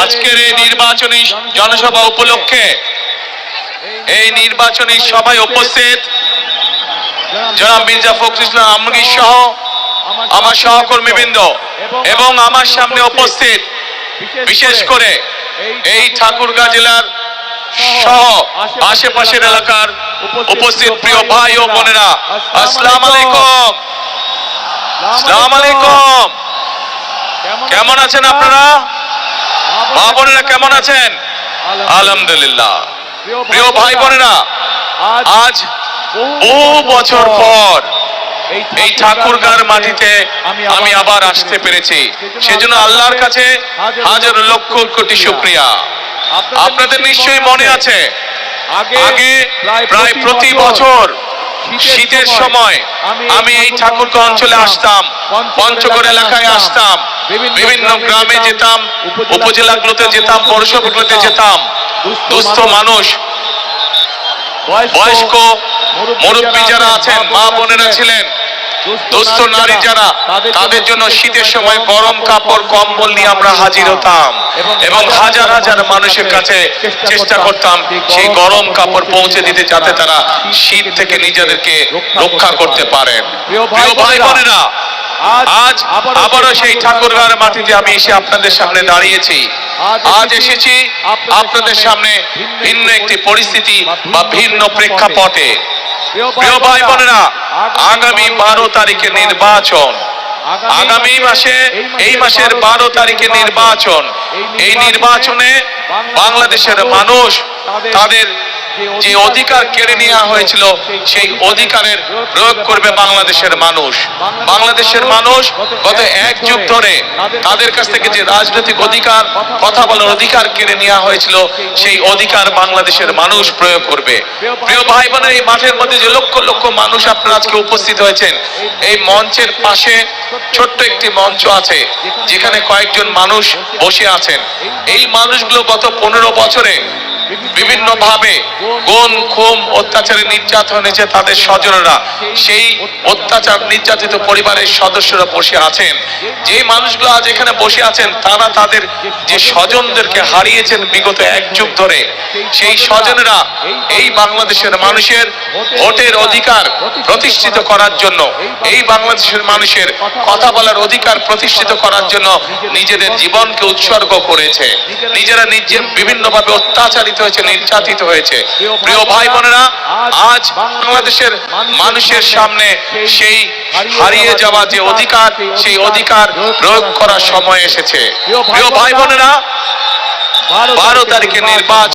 আজকের এই নির্বাচনী জনসভা উপলক্ষে এই নির্বাচনী সভায় উপস্থিত জনাব মির্জা ফখরুল ইসলাম আলমগীর সহ আমার সহকর্মীবৃন্দ এবং আমার সামনে উপস্থিত বিশেষ করে এই ঠাকুরগাঁ জেলার সহ আশেপাশের এলাকার উপস্থিত প্রিয় ভাই ও বোনেরা, আসসালামু আলাইকুম। আসসালামু আলাইকুম। কেমন আছেন আপনারা? মা বোনেরা কেমন আছেন? আলহামদুলিল্লাহ। প্রিয় ভাই বোনেরা, আজ বহু বছর পর এই ঠাকুরগাঁর মাটিতে আমি আবার আসতে পেরেছি, সেজন্য আল্লাহর কাছে হাজার লক্ষ কোটি শুকরিয়া। আপনাদের নিশ্চয়ই মনে আছে, আগে প্রায় প্রতি বছর শীতের সময় আমি এই ঠাকুরগাঁও অঞ্চলে আসতাম, পঞ্চগড় এলাকায় আসতাম, বিভিন্ন গ্রামে যেতাম, উপজেলাগুলোতে যেতাম, পৌরসভাগুলোতে যেতাম। দুস্থ মানুষ, বয়স্ক মুরব্বী যারা আছেন, মা বোনেরা ছিলেন, দুস্থ নারী যারা, তাদের জন্য শীতের সময় গরম কাপড় কম্বল নিয়ে আমরা হাজির হতাম এবং হাজার হাজার মানুষের কাছে চেষ্টা করতাম সেই গরম কাপড় পৌঁছে দিতে, যাতে তারা শীত থেকে নিজেদেরকে রক্ষা করতে পারেন। প্রিয় ভাই বোনেরা, আজ আবারও সেই ঠাকুরগাঁর মাটিতে আমি এসে আপনাদের সামনে দাঁড়িয়েছি। আজ এসেছি আপনাদের সামনে ভিন্ন একটি পরিস্থিতি বা ভিন্ন প্রেক্ষাপটে। প্রিয় ভাই বোনেরা, আগামী 12 তারিখে নির্বাচন, আগামী মাসে, এই মাসের 12 তারিখে নির্বাচন। এই নির্বাচনে বাংলাদেশের মানুষ তাদের যে অধিকার কেড়ে নেওয়া হয়েছিল সেই অধিকারের প্রয়োগ করবে বাংলাদেশের মানুষ। বাংলাদেশের মানুষ গত এক যুগ ধরে তাদের কাছ থেকে যে রাজনৈতিক অধিকার, কথা বলার অধিকার কেড়ে নেওয়া হয়েছিল, সেই অধিকার বাংলাদেশের মানুষ প্রয়োগ করবে। প্রিয় ভাই বোনেরা, এই মাঠের মধ্যে যে লক্ষ লক্ষ মানুষ আপনারা আজকে উপস্থিত হয়েছেন, এই মঞ্চের পাশে ছোট্ট একটি মঞ্চ আছে যেখানে কয়েকজন মানুষ বসে আছেন। এই মানুষগুলো গত 15 বছরে বিভিন্ন ভাবে গুম খুন অত্যাচারে নির্যাতন হয়েছে তাদের স্বজনরা, সেই অত্যাচার নির্যাতিত পরিবারের সদস্যরা বসে আছেন। যে মানুষগুলো আজ এখানে বসে আছেন, তারা তাদের যে স্বজনদেরকে হারিয়েছেন বিগত এক যুগ ধরে, সেই স্বজনেরা এই বাংলাদেশের মানুষের ভোটের অধিকার প্রতিষ্ঠিত করার জন্য, এই বাংলাদেশের মানুষের কথা বলার অধিকার প্রতিষ্ঠিত করার জন্য নিজেদের জীবনকে উৎসর্গ করেছে। নিজেরা বিভিন্ন ভাবে অত্যাচারিত হয়েছে, নির্যাতিত হয়েছে। প্রিয় ভাই বোনেরা, আজ বাংলাদেশের মানুষের সামনে সেই হারিয়ে যাওয়া যে অধিকার, সেই অধিকার প্রয়োগ করার সময় এসেছে। প্রিয় ভাই বোনেরা, 12 তারিখে নির্বাচন।